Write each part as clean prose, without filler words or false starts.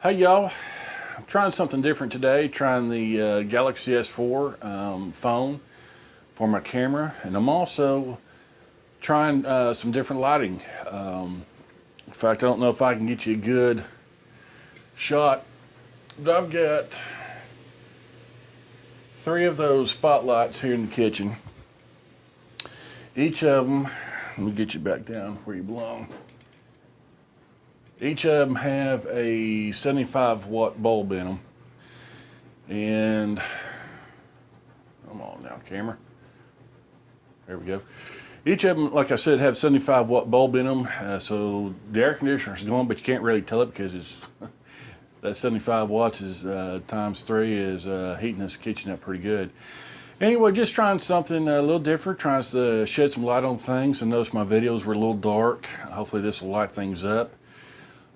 Hey y'all, I'm trying something different today, trying the Galaxy S4 phone for my camera, and I'm also trying some different lighting. In fact, I don't know if I can get you a good shot, but I've got three of those spotlights here in the kitchen. Each of them, let me get you back down where you belong. Each of them have a 75-watt bulb in them. And, come on now, camera. There we go. Each of them, like I said, have 75-watt bulb in them. So the air conditioner's going, but you can't really tell it because it's that 75 watts is times 3 is heating this kitchen up pretty good. Anyway, just trying something a little different, trying to shed some light on things. I noticed my videos were a little dark. Hopefully this will light things up.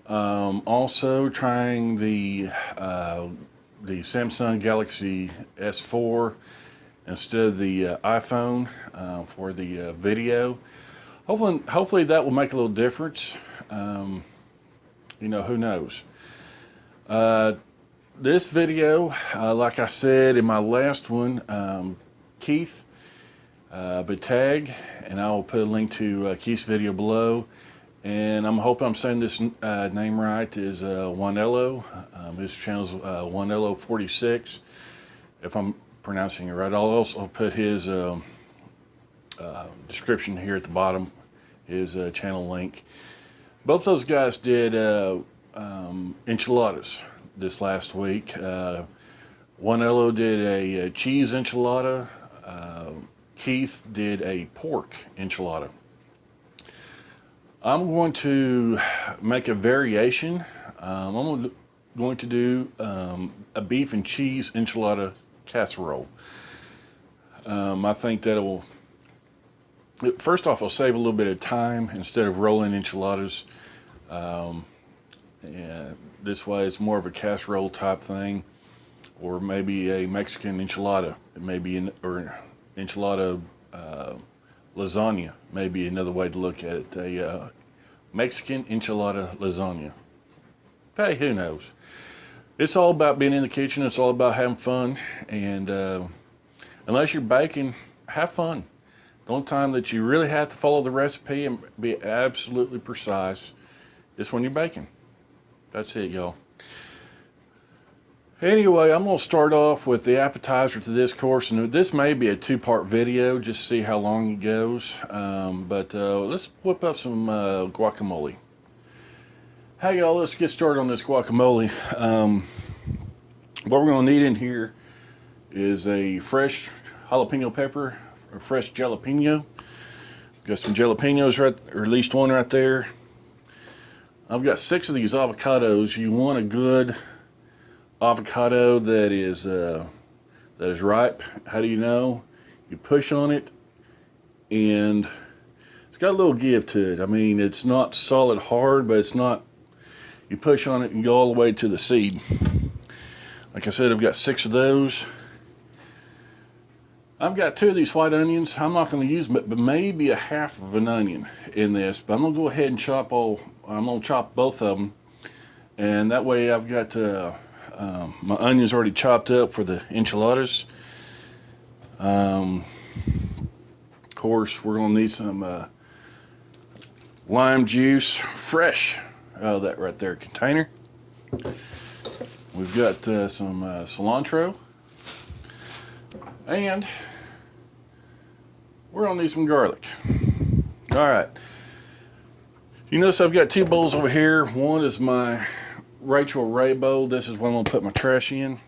Also trying the Samsung Galaxy S4 instead of the iPhone for the video. Hopefully that will make a little difference. You know, who knows. This video, like I said in my last one, Keith Betag, and I will put a link to Keith's video below. And I'm hoping I'm saying this name right, is Wanello. His channel's Wanello46, if I'm pronouncing it right. I'll also put his description here at the bottom, his channel link. Both those guys did enchiladas this last week. Wanello did a cheese enchilada. Keith did a pork enchilada. I'm going to make a variation. I'm going to do a beef and cheese enchilada casserole. I think that will, first off, I'll save a little bit of time instead of rolling enchiladas. And this way it's more of a casserole type thing, or maybe a Mexican enchilada. It may be or enchilada lasagna, maybe another way to look at it. A Mexican enchilada lasagna. Hey, who knows? It's all about being in the kitchen. It's all about having fun. And unless you're baking, have fun. The only time that you really have to follow the recipe and be absolutely precise is when you're baking. That's it, y'all. Anyway, I'm going to start off with the appetizer to this course, and this may be a two-part video, just to see how long it goes. But let's whip up some guacamole. Hey y'all, let's get started on this guacamole. What we're going to need in here is a fresh jalapeno pepper, or fresh jalapeno. Got some jalapenos right, or at least one right there. I've got 6 of these avocados. You want a good avocado that is ripe. How do you know? You push on it and it's got a little give to it. I mean, it's not solid hard, but it's not, you push on it and go all the way to the seed. Like I said, I've got 6 of those. I've got 2 of these white onions. I'm not going to use but maybe a half of an onion in this, but I'm going to go ahead and chop both of them, and that way I've got my onions already chopped up for the enchiladas. Of course, we're going to need some lime juice, fresh out of that right there container. We've got some cilantro, and we're going to need some garlic. All right. You notice I've got 2 bowls over here. One is my Rachel Ray bowl. This is what I'm going to put my trash in.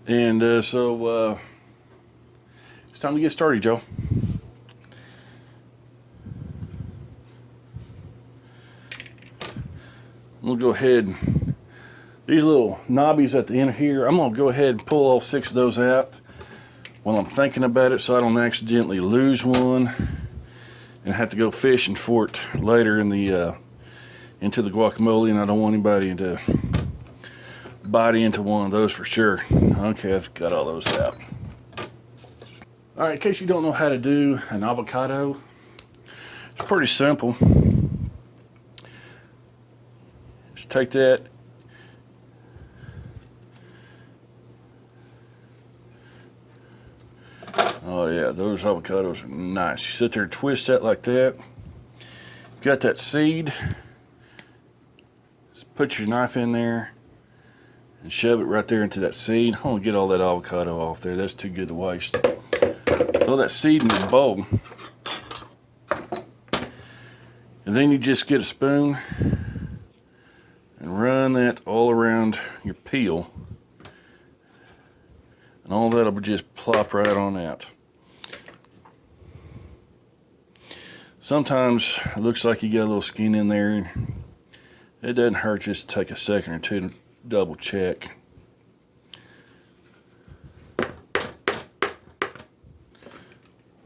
And so it's time to get started, Joe. I'm going to go ahead and these little knobbies at the end here, I'm going to go ahead and pull all 6 of those out while I'm thinking about it, so I don't accidentally lose one and have to go fishing for it later in the into the guacamole, and I don't want anybody to bite into one of those for sure. Okay, I've got all those out. All right, in case you don't know how to do an avocado, it's pretty simple. Just take that, Oh yeah, those avocados are nice. You sit there and twist that like that. Got that seed. Just put your knife in there and shove it right there into that seed. I want to get all that avocado off there. That's too good to waste. Throw that seed in your bowl. And then you just get a spoon and run that all around your peel. And all that will just plop right on out. Sometimes it looks like you got a little skin in there. It doesn't hurt just to take a second or two to double check.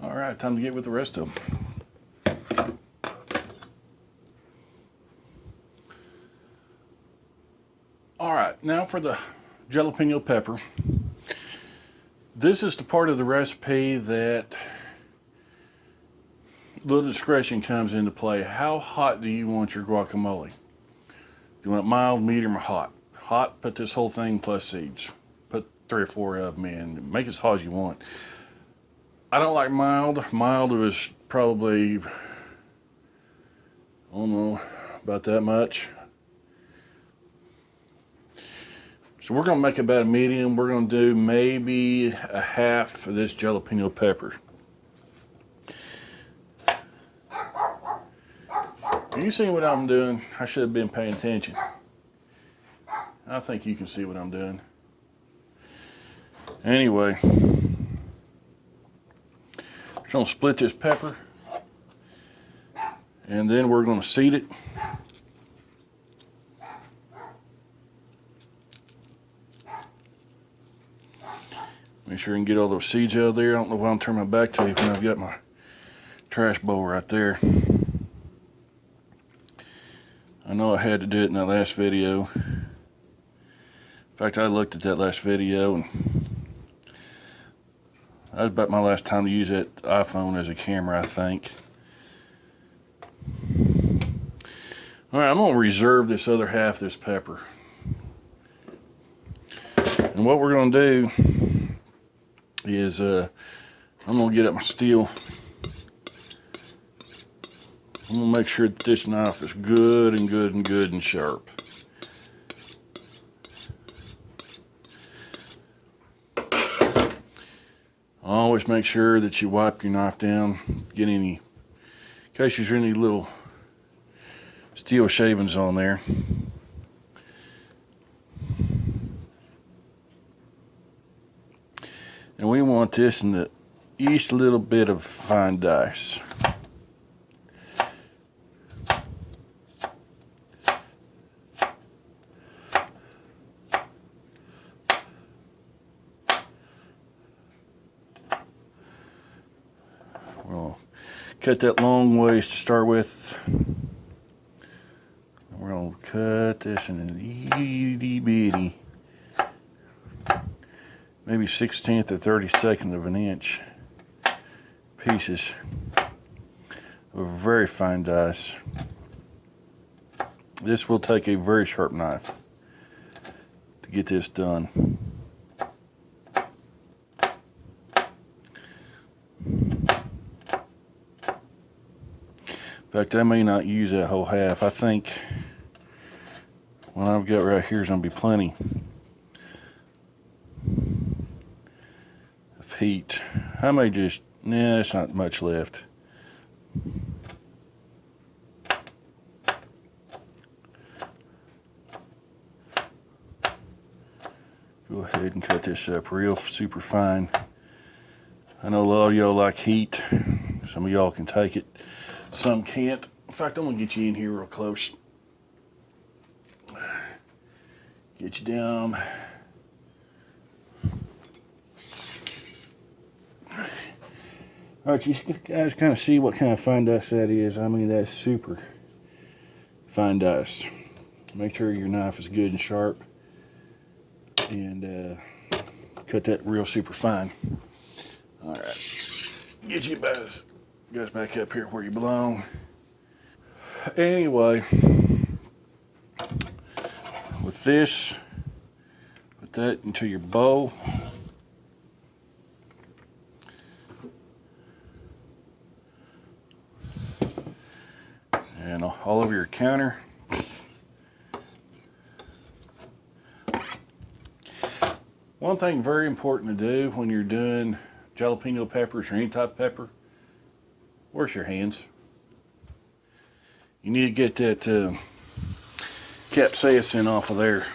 All right, time to get with the rest of them. All right, now for the jalapeno pepper. This is the part of the recipe that little discretion comes into play. How hot do you want your guacamole? Do you want it mild, medium, or hot? Hot, put this whole thing plus seeds. Put 3 or 4 of them in. Make it as hot as you want. I don't like mild. Mild was probably, I don't know, about that much. So we're going to make about a medium. We're going to do maybe a half of this jalapeno pepper. You see what I'm doing? I should have been paying attention. I think you can see what I'm doing. Anyway, we're going to split this pepper, and then we're going to seed it. Make sure you can get all those seeds out of there. I don't know why I'm turning my back to you when I've got my trash bowl right there. I know I had to do it in that last video. In fact, I looked at that last video and that was about my last time to use that iPhone as a camera, I think. Alright, I'm going to reserve this other half of this pepper. And what we're going to do is I'm going to get up my steel. I'm going to make sure that this knife is good and sharp. Always make sure that you wipe your knife down, get any, in case there's any little steel shavings on there. And we want this in the east little bit of fine dice. We'll cut that long ways to start with. We're going to cut this in an itty bitty, maybe 1/16 or 32nd of an inch pieces of very fine dice. This will take a very sharp knife to get this done. In fact, I may not use that whole half. I think what I've got right here is going to be plenty of heat. I may just, nah, there's not much left. Go ahead and cut this up real super fine. I know a lot of y'all like heat. Some of y'all can take it. Some can't. In fact, I'm going to get you in here real close. Get you down. Alright, you guys kind of see what kind of fine dust that is. I mean, that's super fine dust. Make sure your knife is good and sharp. And cut that real super fine. Alright. Get you guys back up here where you belong. Anyway, with this, put that into your bowl. all over your counter. One thing very important to do when you're doing jalapeno peppers or any type of pepper, wash your hands. You need to get that capsaicin off of there.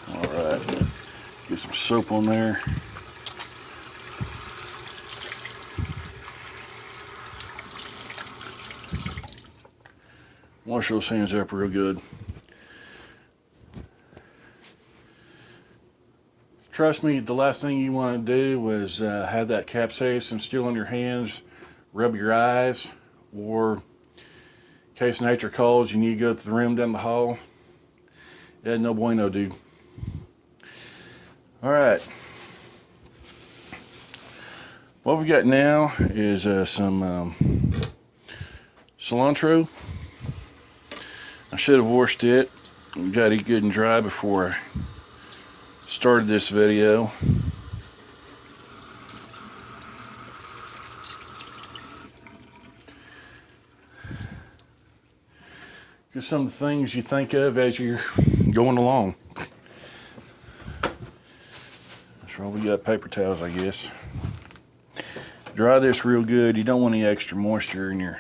Alright, get some soap on there. Wash those hands up real good. Trust me, the last thing you want to do is have that capsaicin still on your hands, rub your eyes, or in case nature calls, you need to go to the room down the hall. Yeah, no bueno, dude. Alright. What we got now is some cilantro. I should have washed it. Got it good and dry before I started this video. Just some of the things you think of as you're going along. That's why we got paper towels, I guess. Dry this real good. You don't want any extra moisture in your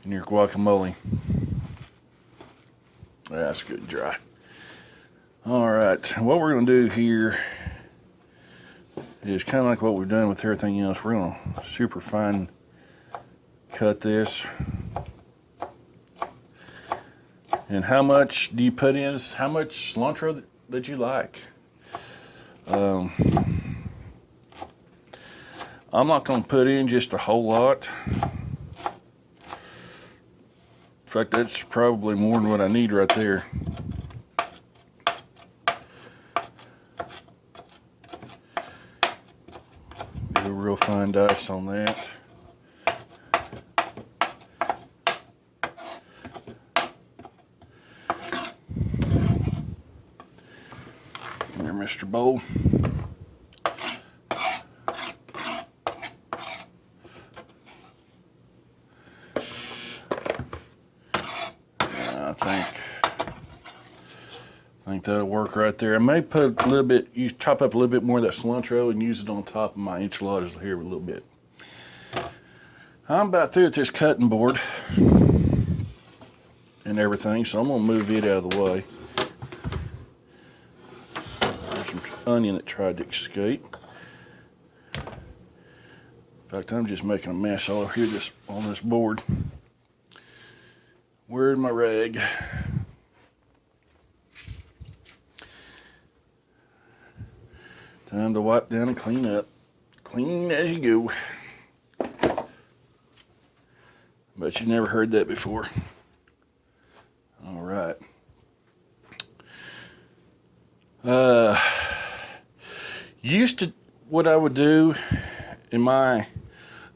guacamole. That's good and dry. Alright, what we're going to do here is kind of like what we've done with everything else. We're going to super fine cut this. And how much do you put in? How much cilantro that you like? I'm not going to put in just a whole lot. In fact, that's probably more than what I need right there. Do a real fine dice on that. There, Mr. Bowl. I think that'll work right there. I may put a little bit, chop up a little bit more of that cilantro and use it on top of my enchiladas here a little bit. I'm about through with this cutting board and everything, so I'm gonna move it out of the way. There's some onion that tried to escape. In fact, I'm just making a mess all over here on this board. Where's my rag? Time to wipe down and clean up. Clean as you go. Bet you never heard that before. All right. What I would do in my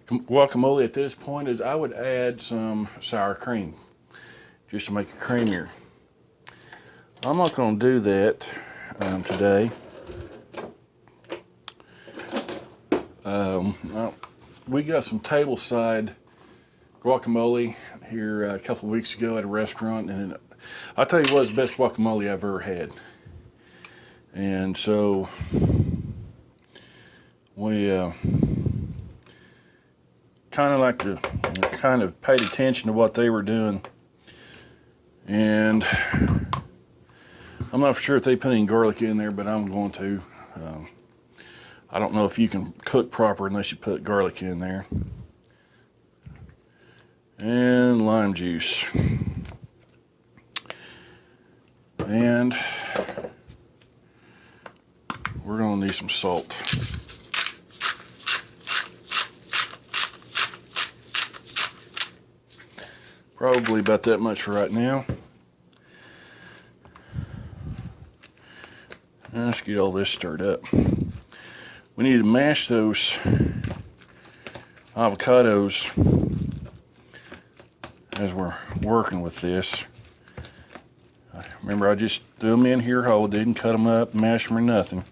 guacamole at this point is I would add some sour cream just to make it creamier. I'm not going to do that today. We got some tableside guacamole here a couple of weeks ago at a restaurant, and I'll tell you what, it's the best guacamole I've ever had. And so we kind of paid attention to what they were doing, and I'm not for sure if they put any garlic in there, but I'm going to. I don't know if you can cook proper unless you put garlic in there. And lime juice. And we're going to need some salt. Probably about that much for right now. Let's get all this stirred up. We need to mash those avocados as we're working with this. Remember, I just threw them in here whole, didn't cut them up, mash them or nothing.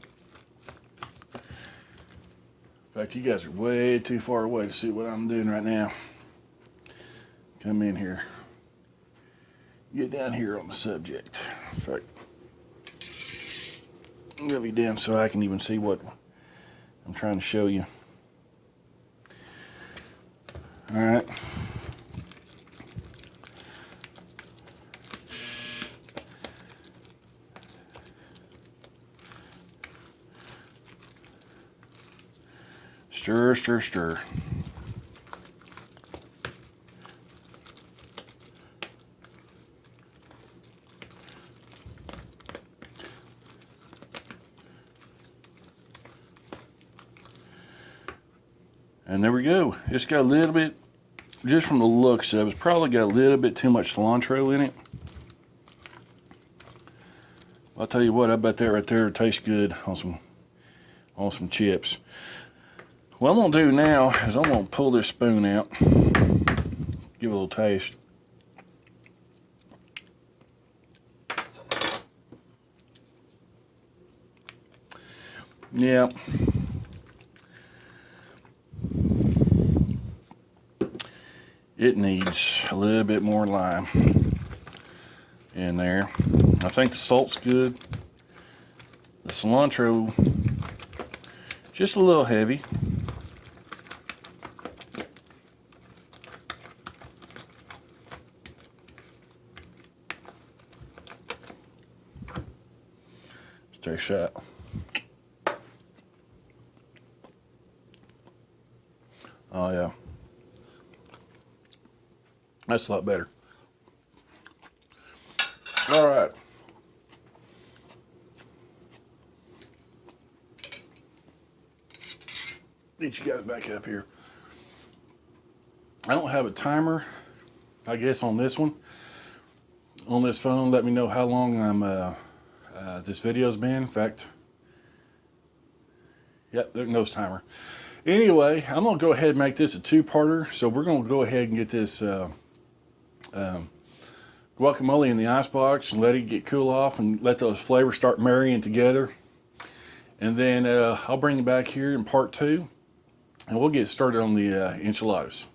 In fact, you guys are way too far away to see what I'm doing right now. Come in here. Get down here on the subject. In fact, move you down so I can even see what I'm trying to show you. All right. Stir, stir, stir. And there we go. It's got a little bit, just from the looks of it, it's probably got a little bit too much cilantro in it. I'll tell you what, I bet that right there tastes good on some chips. What I'm gonna do now is I'm gonna pull this spoon out, give it a little taste. Yeah. It needs a little bit more lime in there. I think the salt's good. The cilantro, just a little heavy. Let's take a shot. Oh yeah. That's a lot better. All right. Get you guys back up here. I don't have a timer, I guess, on this one. On this phone, let me know how long this video's been. In fact, yep, there's no timer. Anyway, I'm gonna go ahead and make this a two-parter. So we're gonna go ahead and get this guacamole in the icebox and let it get cool off and let those flavors start marrying together. And then I'll bring you back here in part two, and we'll get started on the enchiladas.